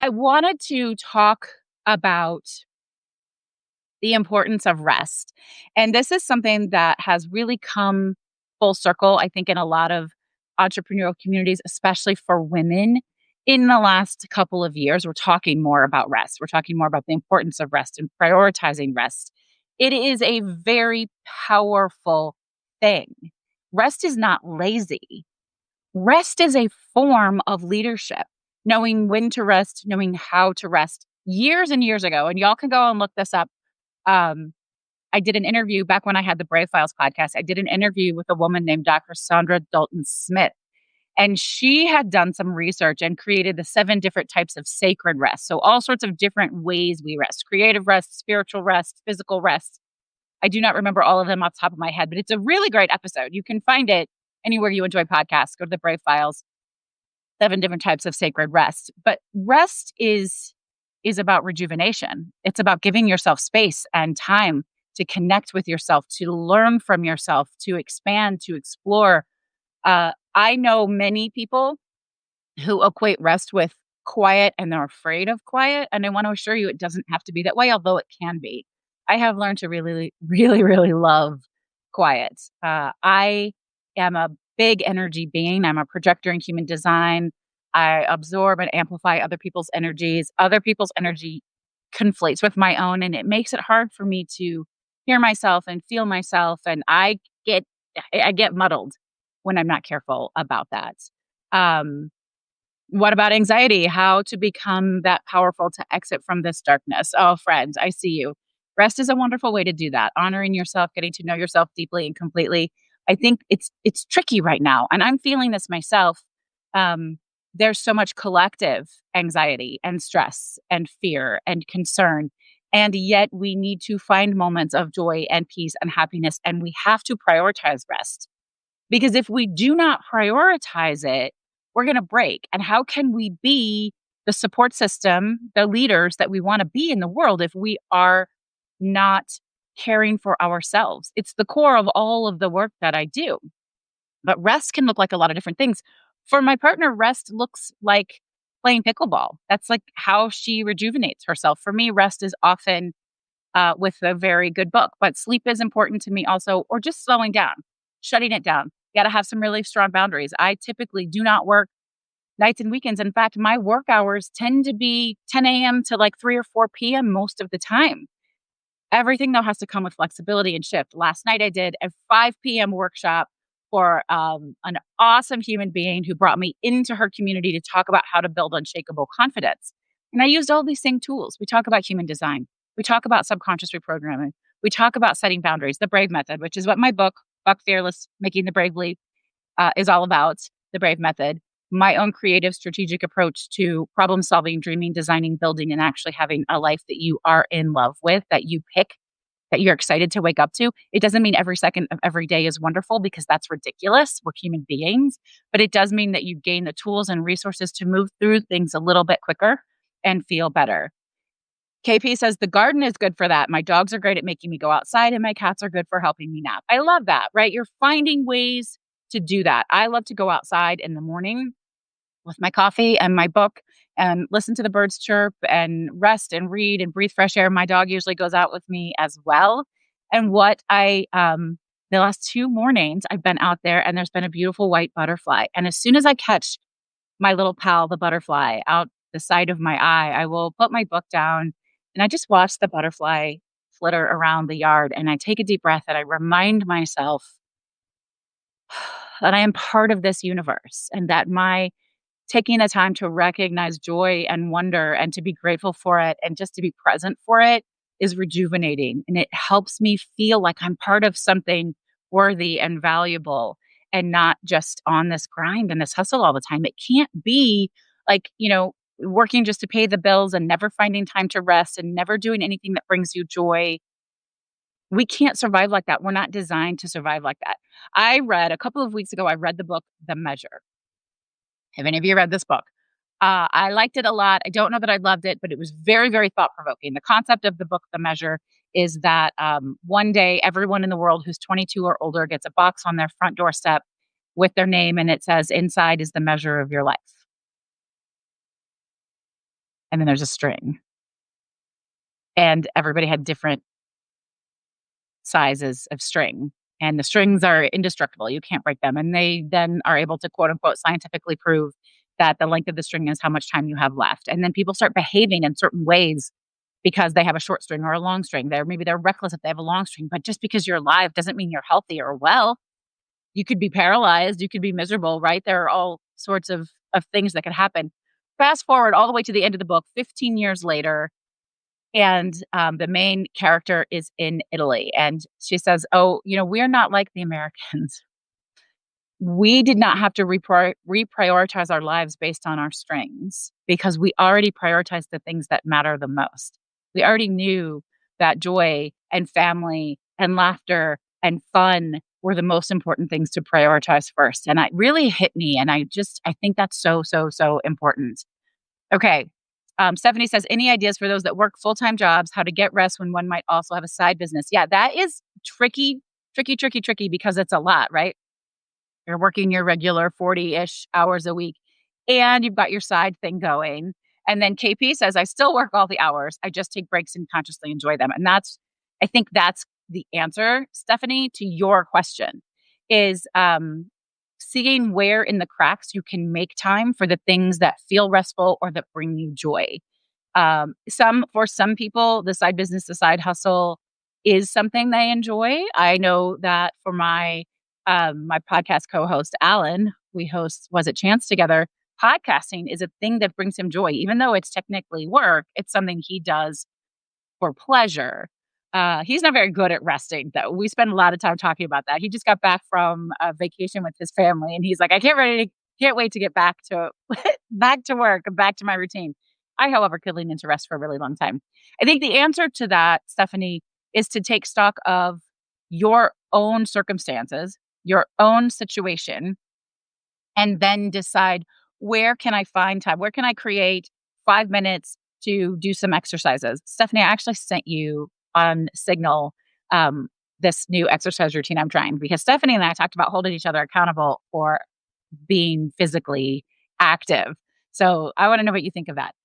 I wanted to talk about the importance of rest. And this is something that has really come full circle, I think, in a lot of entrepreneurial communities, especially for women. In the last couple of years, we're talking more about rest. We're talking more about the importance of rest and prioritizing rest. It is a very powerful thing. Rest is not lazy. Rest is a form of leadership, knowing when to rest, knowing how to rest. Years and years ago, and y'all can go and look this up. Um, I did an interview back when I had the Brave Files podcast. I did an interview with a woman named Dr. Sandra Dalton Smith, and she had done some research and created the 7 different types of sacred rest. So, all sorts of different ways we rest: creative rest, spiritual rest, physical rest. I do not remember all of them off the top of my head, but it's a really great episode. You can find it anywhere you enjoy podcasts. Go to the Brave Files, 7 different types of sacred rest. But rest is about rejuvenation. It's about giving yourself space and time to connect with yourself, to learn from yourself, to expand, to explore. I know many people who equate rest with quiet and they're afraid of quiet. And I want to assure you, it doesn't have to be that way, although it can be. I have learned to really, really, really love quiet. I am a big energy being. I'm a projector in human design. I absorb and amplify other people's energies. Other people's energy conflates with my own, and it makes it hard for me to hear myself and feel myself. And get I get muddled when I'm not careful about that. Um, what about anxiety? How to become that powerful to exit from this darkness? Oh, friends, I see you. Rest is a wonderful way to do that. Honoring yourself, getting to know yourself deeply and completely. I think it's tricky right now, and I'm feeling this myself. Um, there's so much collective anxiety and stress and fear and concern, and yet we need to find moments of joy and peace and happiness, and we have to prioritize rest because if we do not prioritize it, we're going to break. And how can we be the support system, the leaders that we want to be in the world if we are not caring for ourselves? It's the core of all of the work that I do. But rest can look like a lot of different things. For my partner, rest looks like playing pickleball. That's like how she rejuvenates herself. For me, rest is often with a very good book. But sleep is important to me also, or just slowing down, shutting it down. Got to have some really strong boundaries. I typically do not work nights and weekends. In fact, my work hours tend to be 10 a.m. to like 3 or 4 p.m. most of the time. Everything, though, has to come with flexibility and shift. Last night, I did a 5 p.m. workshop for an awesome human being who brought me into her community to talk about how to build unshakable confidence. And I used all these same tools. We talk about human design, we talk about subconscious reprogramming, we talk about setting boundaries, the Brave Method, which is what my book, Buck Fearless Making the Brave Leap, is all about, the Brave Method. My own creative strategic approach to problem solving, dreaming, designing, building, and actually having a life that you are in love with, that you pick, that you're excited to wake up to. It doesn't mean every second of every day is wonderful because that's ridiculous. We're human beings. But it does mean that you gain the tools and resources to move through things a little bit quicker and feel better. KP says the garden is good for that. My dogs are great at making me go outside, and my cats are good for helping me nap. I love that, right? You're finding ways to do that. I love to go outside in the morning with my coffee and my book and listen to the birds chirp and rest and read and breathe fresh air. My dog usually goes out with me as well. And the last 2 mornings I've been out there and there's been a beautiful white butterfly. And as soon as I catch my little pal, the butterfly, out the side of my eye, I will put my book down and I just watch the butterfly flitter around the yard. And I take a deep breath and I remind myself that I am part of this universe and that my taking the time to recognize joy and wonder and to be grateful for it and just to be present for it is rejuvenating. And it helps me feel like I'm part of something worthy and valuable and not just on this grind and this hustle all the time. It can't be like, working just to pay the bills and never finding time to rest and never doing anything that brings you joy. We can't survive like that. We're not designed to survive like that. A couple of weeks ago, I read the book, The Measure. Have any of you read this book? I liked it a lot. I don't know that I loved it, but it was very, very thought provoking. The concept of the book, The Measure, is that one day everyone in the world who's 22 or older gets a box on their front doorstep with their name, and it says, "Inside is the measure of your life." and then there's a string, and everybody had different sizes of string, and the strings are indestructible, you can't break them, and they then are able to, quote, unquote, "scientifically prove" that the length of the string is how much time you have left, and then people start behaving in certain ways because they have a short string or a long string. They're reckless if they have a long string, but just because you're alive doesn't mean you're healthy or well. You could be paralyzed, you could be miserable, right? There are all sorts of things that could happen. Fast forward all the way to the end of the book, 15 years later, and, the main character is in Italy, and she says, "Oh, we're not like the Americans. We did not have to reprioritize our lives based on our strengths because we already prioritized the things that matter the most. We already knew that joy and family and laughter and fun were the most important things to prioritize first." And it really hit me, and I think that's so, so, so important. Okay. Stephanie says, "Any ideas for those that work full-time jobs, how to get rest when one might also have a side business?" Yeah, that is tricky, tricky, tricky, tricky because it's a lot, right? You're working your regular 40-ish hours a week, and you've got your side thing going. And then KP says, "I still work all the hours. I just take breaks and consciously enjoy them." And I think that's the answer, Stephanie, to your question is, seeing where in the cracks you can make time for the things that feel restful or that bring you joy. For some people, the side business, the side hustle is something they enjoy. I know that for my podcast co-host, Alan, we host Was It Chance together. Podcasting is a thing that brings him joy. Even though it's technically work, it's something he does for pleasure. He's not very good at resting, though. We spend a lot of time talking about that. He just got back from a vacation with his family, and he's like, Can't wait to get back to back to work, back to my routine." I, however, could lean into rest for a really long time. I think the answer to that, Stephanie, is to take stock of your own circumstances, your own situation, and then decide, where can I find time? Where can I create 5 minutes to do some exercises? Stephanie, I actually sent you on Signal this new exercise routine I'm trying because Stephanie and I talked about holding each other accountable for being physically active. So I want to know what you think of that.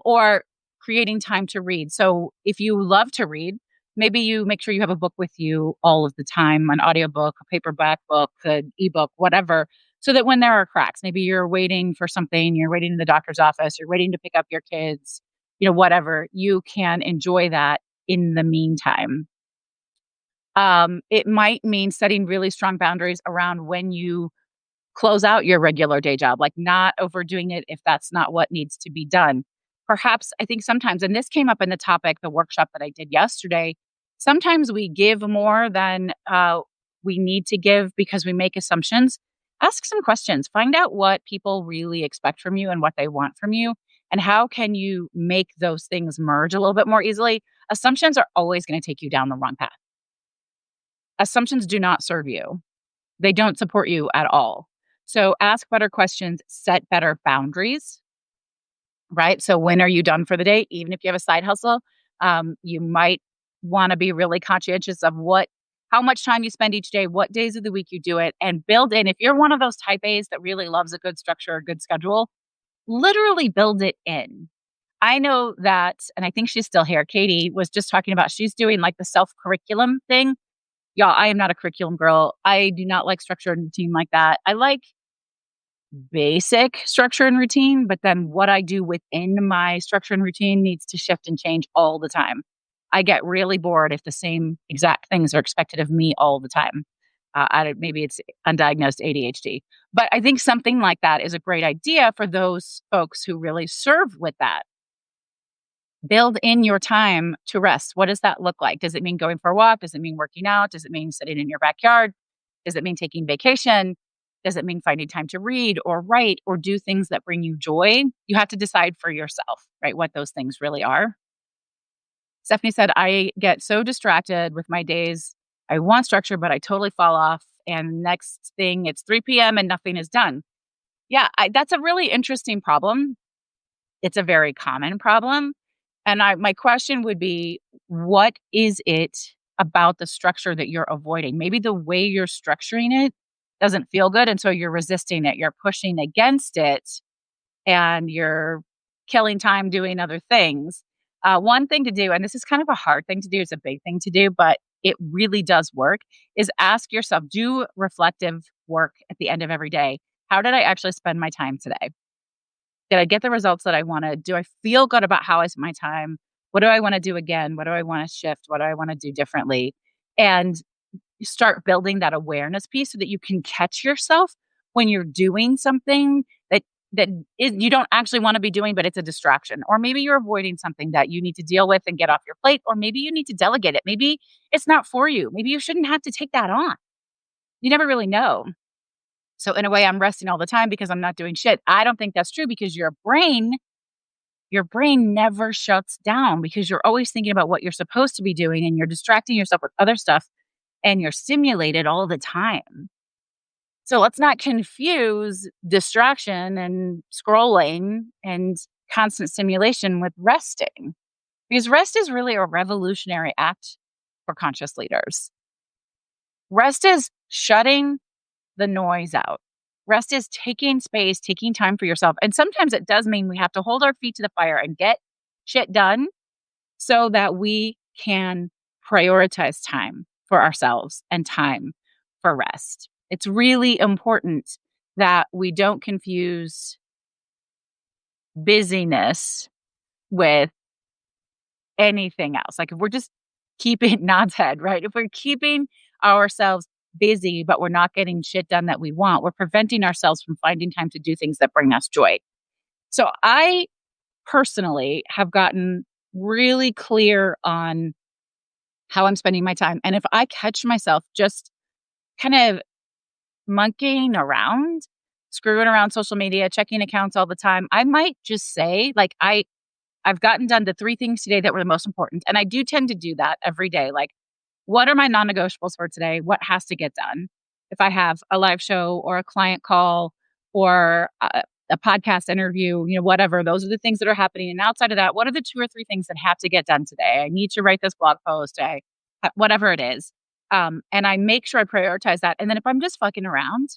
Or creating time to read. So if you love to read, maybe you make sure you have a book with you all of the time, an audiobook, a paperback book, an ebook, whatever, so that when there are cracks, maybe you're waiting for something, you're waiting in the doctor's office, you're waiting to pick up your kids, whatever, you can enjoy that in the meantime. It might mean setting really strong boundaries around when you close out your regular day job, like not overdoing it if that's not what needs to be done. Perhaps I think sometimes, and this came up in the workshop that I did yesterday, sometimes we give more than we need to give because we make assumptions. Ask some questions, find out what people really expect from you and what they want from you, and how can you make those things merge a little bit more easily. Assumptions are always going to take you down the wrong path. Assumptions do not serve you. They don't support you at all. So ask better questions, set better boundaries, right? So when are you done for the day? Even if you have a side hustle, you might want to be really conscientious of how much time you spend each day, what days of the week you do it, and build in. If you're one of those type A's that really loves a good structure, a good schedule, literally build it in. I know that, and I think she's still here. Katie was just talking about she's doing like the self curriculum thing. Y'all, I am not a curriculum girl. I do not like structure and routine like that. I like basic structure and routine, but then what I do within my structure and routine needs to shift and change all the time. I get really bored if the same exact things are expected of me all the time. Maybe it's undiagnosed ADHD, but I think something like that is a great idea for those folks who really serve with that. Build in your time to rest. What does that look like? Does it mean going for a walk? Does it mean working out? Does it mean sitting in your backyard? Does it mean taking vacation? Does it mean finding time to read or write or do things that bring you joy? You have to decide for yourself, right, what those things really are. Stephanie said, "I get so distracted with my days. I want structure, but I totally fall off. And next thing, it's 3 p.m. and nothing is done." Yeah, that's a really interesting problem. It's a very common problem. And my question would be, what is it about the structure that you're avoiding? Maybe the way you're structuring it doesn't feel good. And so you're resisting it. You're pushing against it. And you're killing time doing other things. One thing to do, and this is kind of a hard thing to do, it's a big thing to do, but it really does work, is ask yourself, do reflective work at the end of every day. How did I actually spend my time today? Did I get the results that I wanted? Do I feel good about how I spent my time? What do I want to do again? What do I want to shift? What do I want to do differently? And you start building that awareness piece so that you can catch yourself when you're doing something that you don't actually want to be doing, but it's a distraction. Or maybe you're avoiding something that you need to deal with and get off your plate, or maybe you need to delegate it. Maybe it's not for you. Maybe you shouldn't have to take that on. You never really know. So in a way, I'm resting all the time because I'm not doing shit. I don't think that's true because your brain never shuts down because you're always thinking about what you're supposed to be doing and you're distracting yourself with other stuff and you're stimulated all the time. So let's not confuse distraction and scrolling and constant stimulation with resting because rest is really a revolutionary act for conscious leaders. Rest is shutting the noise out. Rest is taking space, taking time for yourself. And sometimes it does mean we have to hold our feet to the fire and get shit done so that we can prioritize time for ourselves and time for rest. It's really important that we don't confuse busyness with anything else. Like if we're just keeping Nod's head, right? If we're keeping ourselves busy, but we're not getting shit done that we want, we're preventing ourselves from finding time to do things that bring us joy. So I personally have gotten really clear on how I'm spending my time. And if I catch myself just kind of monkeying around, screwing around social media, checking accounts all the time, I might just say, like, I've gotten done the 3 things today that were the most important. And I do tend to do that every day. Like, what are my non-negotiables for today? What has to get done? If I have a live show or a client call or a podcast interview, whatever, those are the things that are happening. And outside of that, what are the 2 or 3 things that have to get done today? I need to write this blog post, whatever it is. And I make sure I prioritize that. And then if I'm just fucking around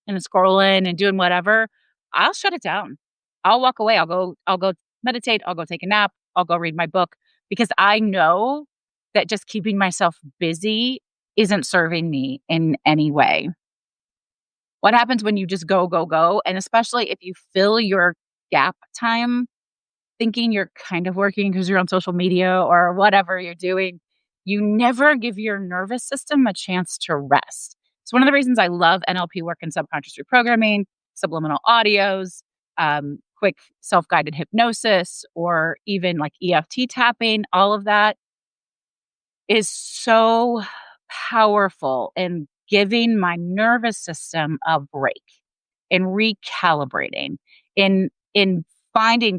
and scrolling and doing whatever, I'll shut it down. I'll walk away. I'll go meditate. I'll go take a nap. I'll go read my book because I know that just keeping myself busy isn't serving me in any way. What happens when you just go, go, go? And especially if you fill your gap time thinking you're kind of working because you're on social media or whatever you're doing, you never give your nervous system a chance to rest. It's one of the reasons I love NLP work and subconscious reprogramming, subliminal audios, quick self-guided hypnosis, or even like EFT tapping. All of that is so powerful in giving my nervous system a break, in recalibrating, in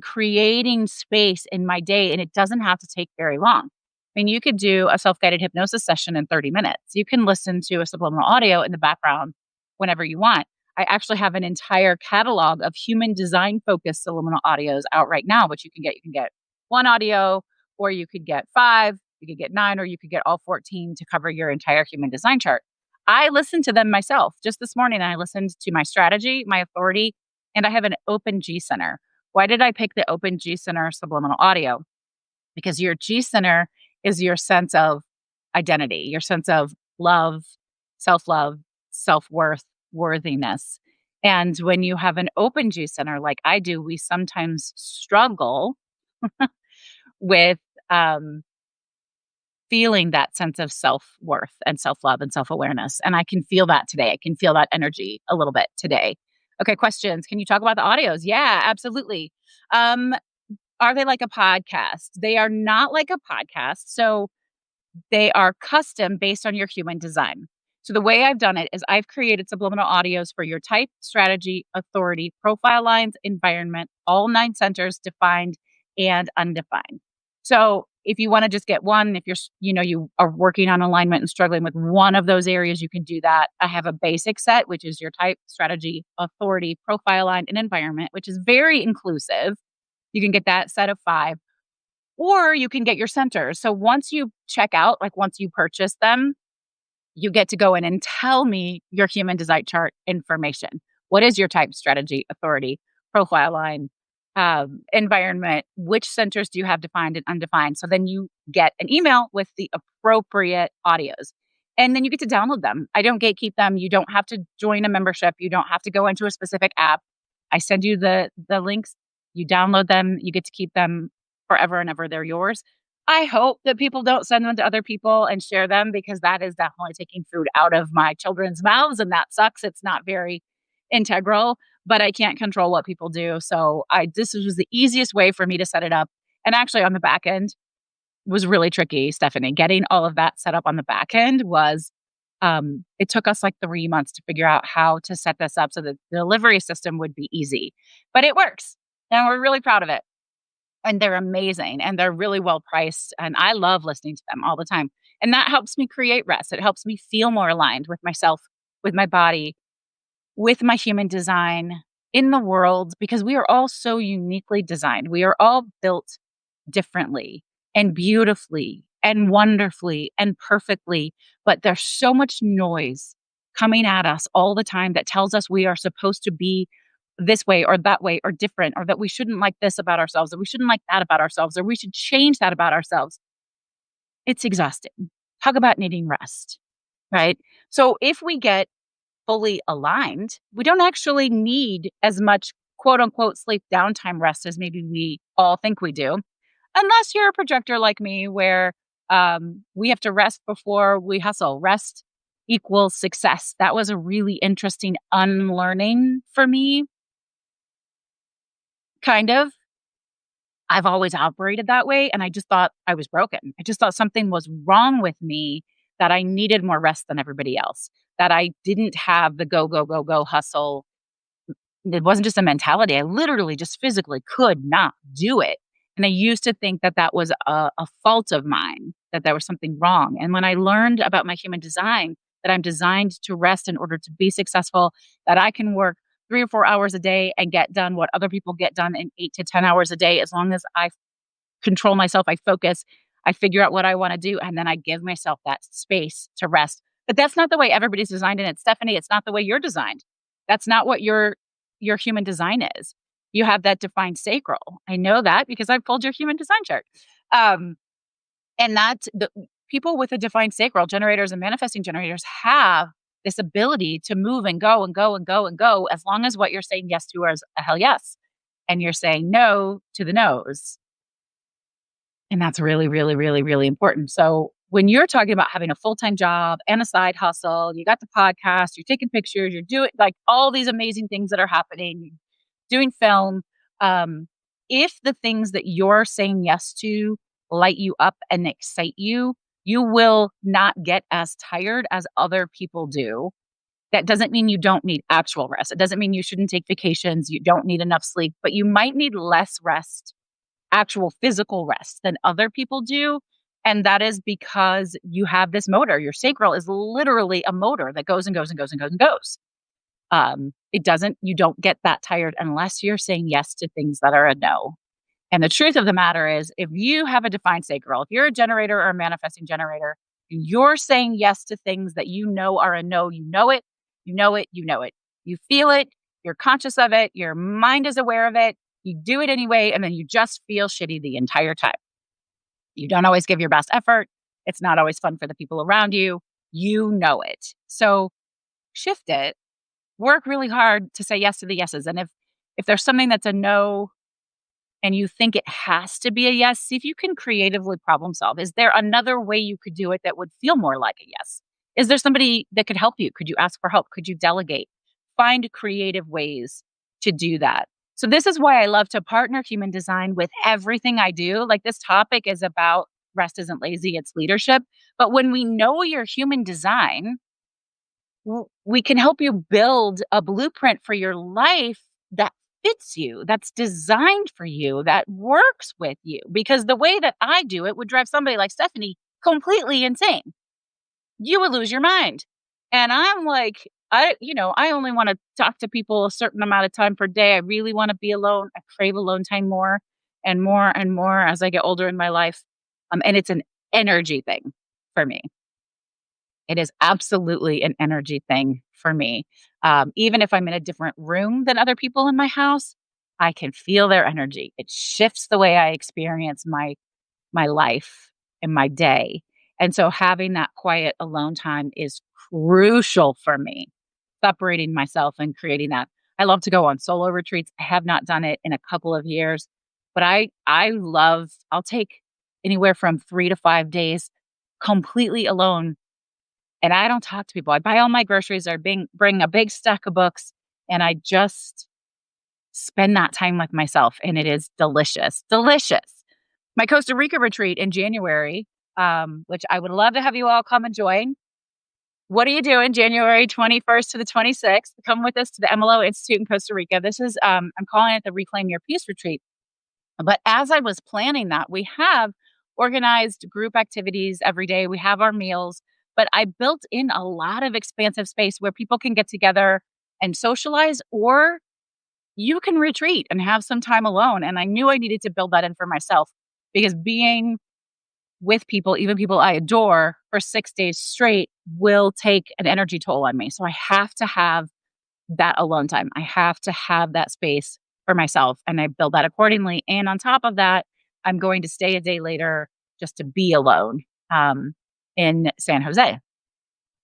creating space in my day, and it doesn't have to take very long. I mean, you could do a self-guided hypnosis session in 30 minutes. You can listen to a subliminal audio in the background whenever you want. I actually have an entire catalog of human design focused subliminal audios out right now, which you can get. You can get 1 audio, or you could get 5, you could get 9, or you could get all 14 to cover your entire human design chart. I listened to them myself just this morning. I listened to my strategy, my authority, and I have an open G center. Why did I pick the open G center subliminal audio? Because your G center is your sense of identity, your sense of love, self-love, self-worth, worthiness. And when you have an open G center like I do, we sometimes struggle with feeling that sense of self-worth and self-love and self-awareness. And I can feel that today. I can feel that energy a little bit today. Okay, questions. Can you talk about the audios? Yeah, absolutely. Are they like a podcast? They are not like a podcast. So they are custom based on your human design. So the way I've done it is I've created subliminal audios for your type, strategy, authority, profile lines, environment, all 9 centers defined and undefined. So if you want to just get one, if you are working on alignment and struggling with one of those areas, you can do that. I have a basic set, which is your type, strategy, authority, profile line, and environment, which is very inclusive. You can get that set of 5, or you can get your centers. So once you check out, like once you purchase them, you get to go in and tell me your human design chart information. What is your type, strategy, authority, profile line, environment, which centers do you have defined and undefined? So then you get an email with the appropriate audios. And then you get to download them. I don't gatekeep them. You don't have to join a membership. You don't have to go into a specific app. I send you the links. You download them. You get to keep them forever and ever. They're yours. I hope that people don't send them to other people and share them because that is definitely taking food out of my children's mouths, and that sucks. It's not very integral, but I can't control what people do. So I this was the easiest way for me to set it up. And actually on the back end was really tricky, Stephanie. Getting all of that set up on the back end was it took us like 3 months to figure out how to set this up so that the delivery system would be easy. But it works. And we're really proud of it. And they're amazing and they're really well priced. And I love listening to them all the time. And that helps me create rest. It helps me feel more aligned with myself, with my body, with my human design in the world because we are all so uniquely designed. We are all built differently and beautifully and wonderfully and perfectly. But there's so much noise coming at us all the time that tells us we are supposed to be this way or different, or that we shouldn't like this about ourselves, or we shouldn't like that about ourselves, or we should change that about ourselves. It's exhausting. Talk about needing rest, right? So if we get fully aligned, we don't actually need as much quote unquote sleep downtime rest as maybe we all think we do. Unless you're a projector like me, where we have to rest before we hustle. Rest equals success. That was a really interesting unlearning for me, kind of. I've always operated that way, and I just thought I was broken. I just thought something was wrong with me, that I needed more rest than everybody else, that I didn't have the go, go, go, go hustle. It wasn't just a mentality. I literally just physically could not do it. And I used to think that that was a fault of mine, that there was something wrong. And when I learned about my human design, that I'm designed to rest in order to be successful, that I can work 3 or 4 hours a day and get done what other people get done in 8 to 10 hours a day, as long as I control myself, I focus, I figure out what I want to do, and then I give myself that space to rest. But that's not the way everybody's designed, and it's Stephanie, it's not the way you're designed. That's not what your human design is. You have that defined sacral. I know that because I've pulled your human design chart. Um, and that the people with a defined sacral, generators and manifesting generators, have this ability to move and go and go and go and go as long as what you're saying yes to is a hell yes. And you're saying no to the no's. And that's really, really, really, really important. So when you're talking about having a full-time job and a side hustle, you got the podcast, you're taking pictures, you're doing like all these amazing things that are happening, doing film. Um, if the things that you're saying yes to light you up and excite you, you will not get as tired as other people do. That doesn't mean you don't need actual rest. It doesn't mean you shouldn't take vacations. You don't need enough sleep, but you might need less rest, actual physical rest, than other people do. And that is because you have this motor. Your sacral is literally a motor that goes and goes and goes and goes and goes. You don't get that tired unless you're saying yes to things that are a no. And the truth of the matter is, if you have a defined sacral, if you're a generator or a manifesting generator, and you're saying yes to things that you know are a no, you know it, you know it, you know it. You feel it, you're conscious of it, your mind is aware of it, you do it anyway, and then you just feel shitty the entire time. You don't always give your best effort. It's not always fun for the people around you. You know it. So shift it. Work really hard to say yes to the yeses. And if there's something that's a no and you think it has to be a yes, see if you can creatively problem solve. Is there another way you could do it that would feel more like a yes? Is there somebody that could help you? Could you ask for help? Could you delegate? Find creative ways to do that. So this is why I love to partner human design with everything I do. Like, this topic is about rest isn't lazy, it's leadership. But when we know your human design, we can help you build a blueprint for your life that fits you, that's designed for you, that works with you. Because the way that I do it would drive somebody like Stephanie completely insane. You would lose your mind. And I'm like, I only want to talk to people a certain amount of time per day. I really want to be alone. I crave alone time more and more and more as I get older in my life. And it's an energy thing for me. It is absolutely an energy thing for me. Even if I'm in a different room than other people in my house, I can feel their energy. It shifts the way I experience my life and my day. And so having that quiet alone time is crucial for me, separating myself and creating that. I love to go on solo retreats. I have not done it in a couple of years, but I'll take anywhere from 3 to 5 days completely alone, and I don't talk to people. I buy all my groceries or bring a big stack of books, and I just spend that time with myself, and it is delicious, delicious. My Costa Rica retreat in January, which I would love to have you all come and join. What are you doing January 21st to the 26th? Come with us to the MLO Institute in Costa Rica. This is, I'm calling it the Reclaim Your Peace Retreat. But as I was planning that, we have organized group activities every day. We have our meals, but I built in a lot of expansive space where people can get together and socialize, or you can retreat and have some time alone. And I knew I needed to build that in for myself because being with people, even people I adore, for 6 days straight will take an energy toll on me. So I have to have that alone time. I have to have that space for myself, and I build that accordingly. And on top of that, I'm going to stay a day later just to be alone in San Jose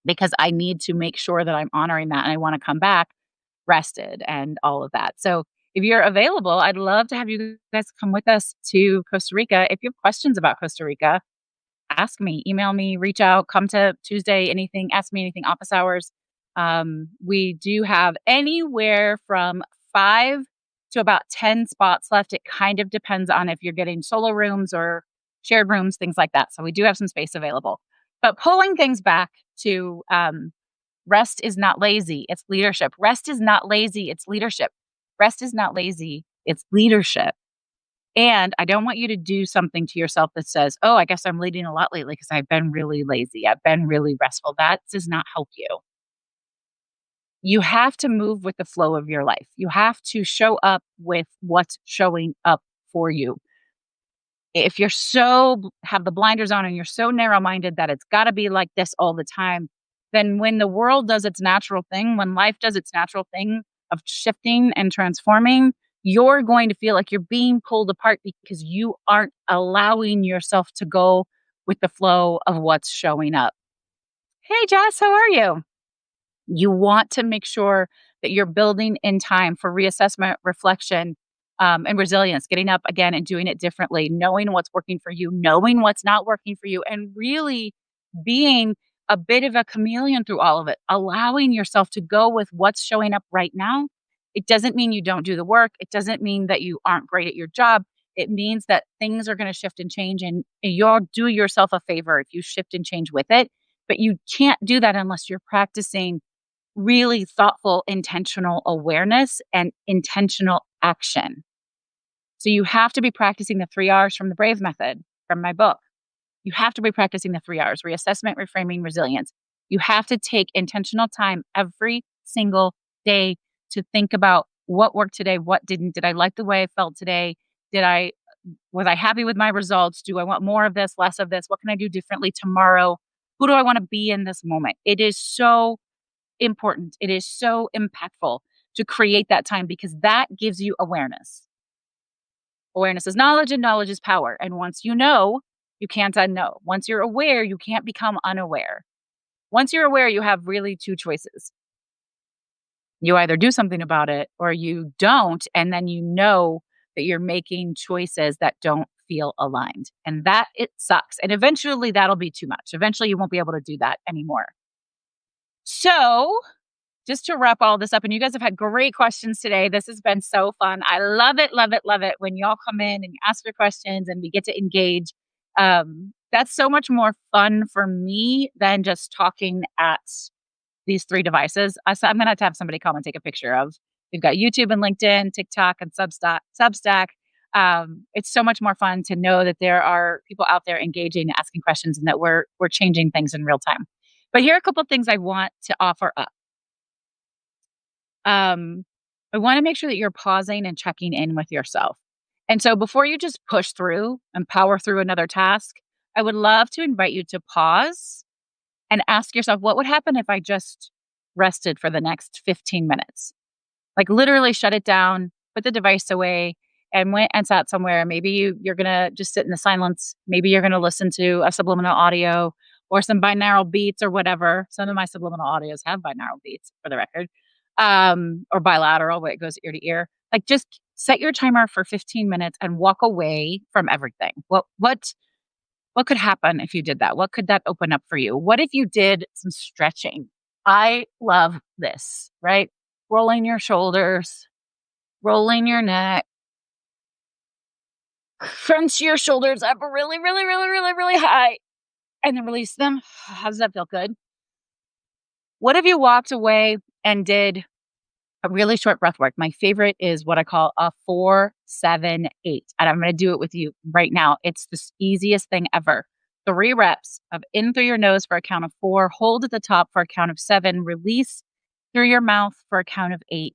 because I need to make sure that I'm honoring that and I want to come back rested and all of that. So if you're available, I'd love to have you guys come with us to Costa Rica. If you have questions about Costa Rica, ask me, email me, reach out, come to Tuesday, anything, ask me anything, office hours. We do have anywhere from 5 to about 10 spots left. It kind of depends on if you're getting solo rooms or shared rooms, things like that. So we do have some space available. But pulling things back to rest is not lazy, it's leadership. Rest is not lazy, it's leadership. Rest is not lazy, it's leadership. And I don't want you to do something to yourself that says, oh, I guess I'm leading a lot lately because I've been really lazy. I've been really restful. That does not help you. You have to move with the flow of your life. You have to show up with what's showing up for you. If you're have the blinders on and you're so narrow minded that it's got to be like this all the time, then when the world does its natural thing, when life does its natural thing of shifting and transforming, you're going to feel like you're being pulled apart because you aren't allowing yourself to go with the flow of what's showing up. Hey, Jess, how are you? You want to make sure that you're building in time for reassessment, reflection, and resilience, getting up again and doing it differently, knowing what's working for you, knowing what's not working for you, and really being a bit of a chameleon through all of it, allowing yourself to go with what's showing up right now. It doesn't mean you don't do the work. It doesn't mean that you aren't great at your job. It means that things are going to shift and change, and you'll do yourself a favor if you shift and change with it. But you can't do that unless you're practicing really thoughtful, intentional awareness and intentional action. So you have to be practicing the 3 R's from the Brave Method from my book. You have to be practicing the 3 R's: reassessment, reframing, resilience. You have to take intentional time every single day to think about what worked today, what didn't. Did I like the way I felt today? Was I happy with my results? Do I want more of this, less of this? What can I do differently tomorrow? Who do I want to be in this moment? It is so important. It is so impactful to create that time because that gives you awareness. Awareness is knowledge and knowledge is power. And once you know, you can't unknow. Once you're aware, you can't become unaware. Once you're aware, you have really two choices. You either do something about it or you don't. And then you know that you're making choices that don't feel aligned. And that it sucks. And eventually that'll be too much. Eventually you won't be able to do that anymore. So just to wrap all this up, and you guys have had great questions today. This has been so fun. I love it, love it, love it when y'all come in and you ask your questions and we get to engage. That's so much more fun for me than just talking at these 3 devices. I'm going to have somebody come and take a picture of. We've got YouTube and LinkedIn, TikTok, and Substack. It's so much more fun to know that there are people out there engaging, asking questions, and that we're changing things in real time. But here are a couple of things I want to offer up. I want to make sure that you're pausing and checking in with yourself. And so before you just push through and power through another task, I would love to invite you to pause and ask yourself, what would happen if I just rested for the next 15 minutes? Like literally shut it down, put the device away and went and sat somewhere. Maybe you're gonna just sit in the silence. Maybe you're gonna listen to a subliminal audio or some binaural beats or whatever. Some of my subliminal audios have binaural beats for the record. Or bilateral where it goes ear to ear. Like just set your timer for 15 minutes and walk away from everything. What could happen if you did that? What could that open up for you? What if you did some stretching? I love this, right? Rolling your shoulders, rolling your neck, crunch your shoulders up really, really, really, really, really high, and then release them. How does that feel good? What if you walked away and did a really short breath work? My favorite is what I call a 4-7-8. And I'm going to do it with you right now. It's the easiest thing ever. 3 reps of in through your nose for a count of 4, hold at the top for a count of 7, release through your mouth for a count of 8.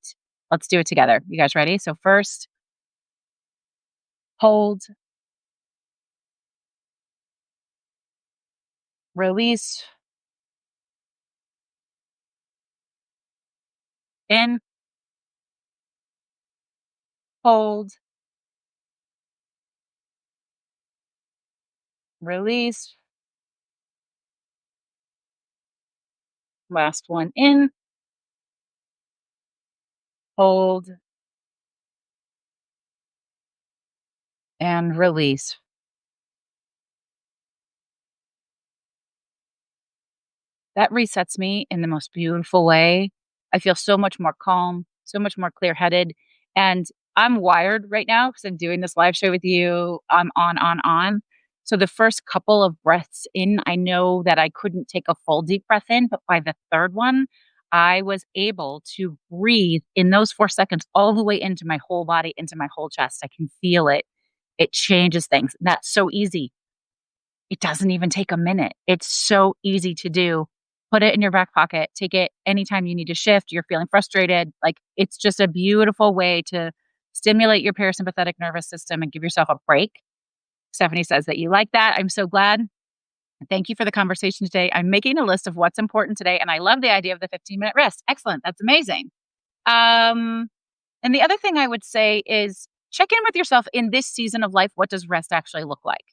Let's do it together. You guys ready? So first, hold, release, in, hold, release. Last one in, hold, and release. That resets me in the most beautiful way. I feel so much more calm, so much more clear-headed, and I'm wired right now because 'cause I'm doing this live show with you. I'm on. So the first couple of breaths in, I know that I couldn't take a full deep breath in, but by the 3rd one, I was able to breathe in those 4 seconds all the way into my whole body, into my whole chest. I can feel it. It changes things. That's so easy. It doesn't even take a minute. It's so easy to do. Put it in your back pocket. Take it anytime you need to shift, you're feeling frustrated. Like, it's just a beautiful way to stimulate your parasympathetic nervous system and give yourself a break. Stephanie says that you like that. I'm so glad. Thank you for the conversation today. I'm making a list of what's important today, and I love the idea of the 15-minute rest. Excellent. That's amazing. Um, and the other thing I would say is check in with yourself in this season of life. What does rest actually look like?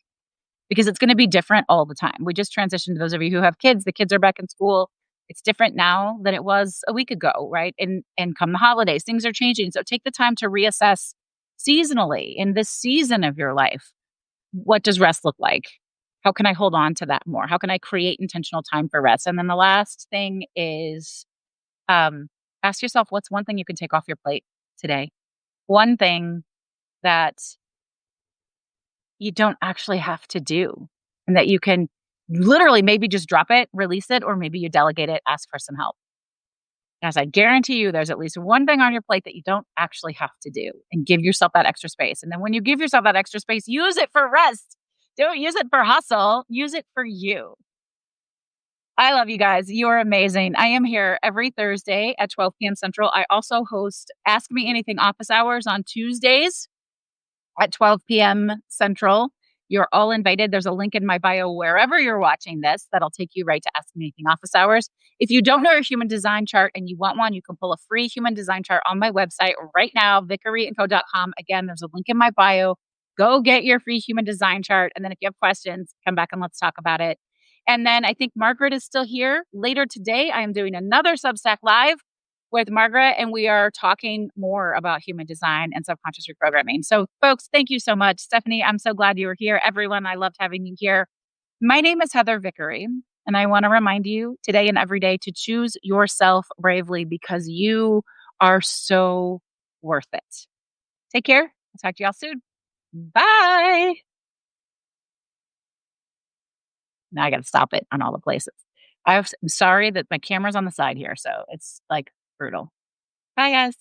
Because it's gonna be different all the time. We just transitioned, those of you who have kids, the kids are back in school. It's different now than it was a week ago, right? And come the holidays, things are changing. So take the time to reassess seasonally in this season of your life. What does rest look like? How can I hold on to that more? How can I create intentional time for rest? And then the last thing is, um, ask yourself, what's one thing you can take off your plate today? One thing that you don't actually have to do, and that you can literally maybe just drop it, release it, or maybe you delegate it, ask for some help. As I guarantee you, there's at least one thing on your plate that you don't actually have to do, and give yourself that extra space. And then when you give yourself that extra space, use it for rest. Don't use it for hustle, use it for you. I love you guys. You are amazing. I am here every Thursday at 12 p.m. Central. I also host Ask Me Anything office hours on Tuesdays at 12 p.m. Central. You're all invited. There's a link in my bio wherever you're watching this that'll take you right to Ask Me Anything office hours. If you don't know your human design chart and you want one, you can pull a free human design chart on my website right now, vickeryandco.com. Again, there's a link in my bio. Go get your free human design chart. And then if you have questions, come back and let's talk about it. And then I think Margaret is still here. Later today, I am doing another Substack Live with Margaret, and we are talking more about human design and subconscious reprogramming. So, folks, thank you so much. Stephanie, I'm so glad you were here. Everyone, I loved having you here. My name is Heather Vickery, and I want to remind you today and every day to choose yourself bravely because you are so worth it. Take care. I'll talk to y'all soon. Bye. Now I got to stop it on all the places. I'm sorry that my camera's on the side here, so it's like brutal. Bye, guys.